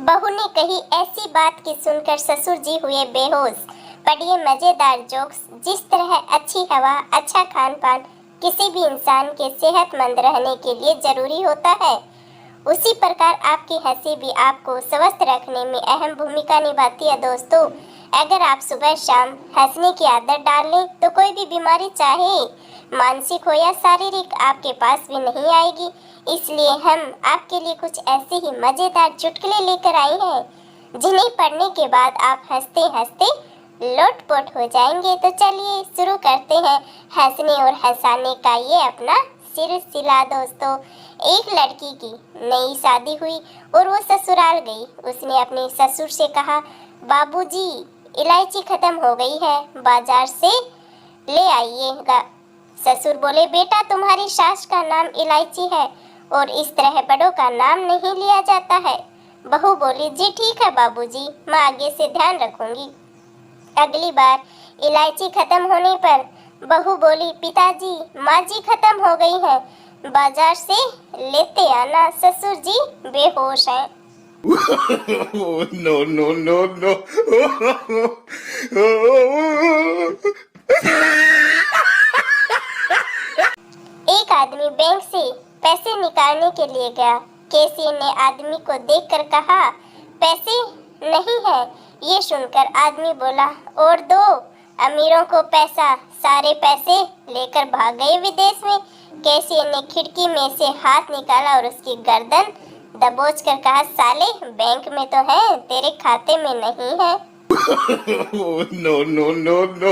बहू ने कही ऐसी बात कि सुनकर ससुर जी हुए बेहोश। पढ़िए मजेदार जोक्स। जिस तरह अच्छी हवा, अच्छा खान पान किसी भी इंसान के सेहतमंद रहने के लिए जरूरी होता है, उसी प्रकार आपकी हंसी भी आपको स्वस्थ रखने में अहम भूमिका निभाती है। दोस्तों, अगर आप सुबह शाम हंसने की आदत डाल लें तो कोई भी बीमारी, चाहे मानसिक हो या शारीरिक, आपके पास भी नहीं आएगी। इसलिए हम आपके लिए कुछ ऐसे ही मजेदार चुटकुले लेकर आए हैं जिन्हें पढ़ने के बाद आप हंसते हंसते लोटपोट हो जाएंगे। तो चलिए शुरू करते हैं हंसने और हंसाने का ये अपना सिलसिला। दोस्तों, एक लड़की की नई शादी हुई और वो ससुराल गई। उसने अपने ससुर से कहा, बाबूजी इलायची खत्म हो गई है, बाजार से ले आइएगा। ससुर बोले, बेटा तुम्हारी सास का नाम इलायची है और इस तरह बड़ों का नाम नहीं लिया जाता है। बहू बोली, जी ठीक है बाबूजी, मैं आगे से ध्यान रखूंगी। अगली बार इलायची खत्म होने पर बहू बोली, पिताजी माँ जी खत्म हो गई है, बाजार से लेते आना, ससुर जी बेहोश हैं। No, no, no, no. एक आदमी बैंक से पैसे निकालने के लिए गया। कैशियर ने आदमी को देखकर कहा, पैसे नहीं है। ये सुनकर आदमी बोला, और दो। अमीरों को पैसा, सारे पैसे लेकर भाग गए विदेश में। कैशियर ने खिड़की में से हाथ निकाला और उसकी गर्दन दबोच कर कहा, साले बैंक में तो है, तेरे खाते में नहीं है। No, no, no, no.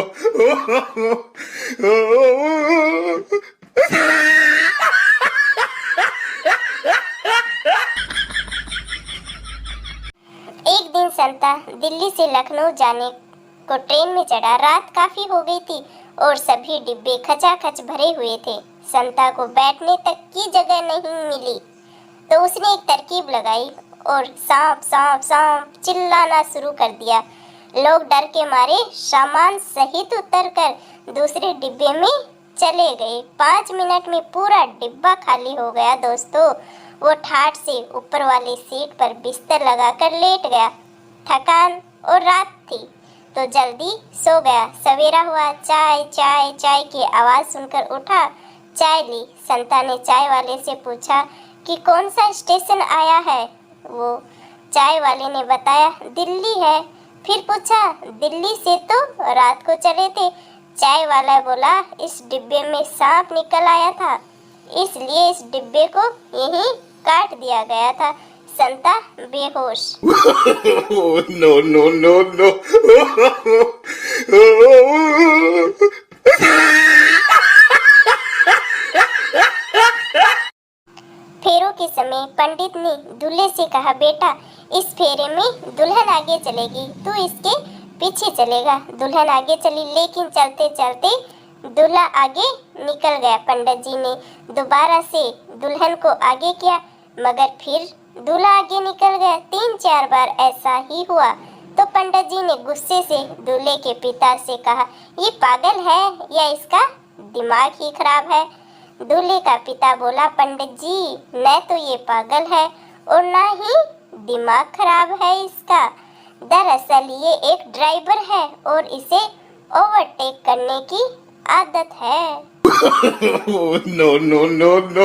एक दिन संता दिल्ली से लखनऊ जाने को ट्रेन में चढ़ा। रात काफी हो गई थी और सभी डिब्बे खचाखच भरे हुए थे। संता को बैठने तक की जगह नहीं मिली तो उसने एक तरकीब लगाई और सांप सांप सांप चिल्लाना शुरू कर दिया। लोग डर के मारे सामान सहित उतरकर दूसरे डिब्बे में चले गए। 5 मिनट में पूरा डिब्बा खाली हो गया। दोस्तों, वो ठाठ से ऊपर वाली सीट पर बिस्तर लगाकर लेट गया। थकान और रात थी तो जल्दी सो गया। सवेरा हुआ, चाय चाय चाय की आवाज़ सुनकर उठा। चाय ली। संता ने चाय वाले से पूछा कि कौन सा स्टेशन आया है। वो चाय वाले ने बताया, दिल्ली है। फिर पूछा, दिल्ली से तो रात को चले थे। चाय वाला बोला, इस डिब्बे में सांप निकल आया था, इसलिए इस डिब्बे को यहीं काट दिया गया था। संता बेहोश। No, no, no, no. फेरों के समय पंडित ने दूल्हे से कहा, बेटा इस फेरे में दुल्हन आगे चलेगी, तू इसके पीछे चलेगा। दुल्हन आगे चली, लेकिन चलते चलते दूल्हा आगे निकल गया। पंडित जी ने दोबारा से दुल्हन को आगे किया, मगर फिर दूल्हा आगे निकल गया। 3-4 बार ऐसा ही हुआ तो पंडित जी ने गुस्से से दूल्हे के पिता से कहा, ये पागल है या इसका दिमाग ही खराब है। दूल्हे का पिता बोला, पंडित जी न तो ये पागल है और ना ही दिमाग खराब है इसका। दरअसल ये एक ड्राइवर है और इसे ओवरटेक करने की आदत है। No, no, no, no.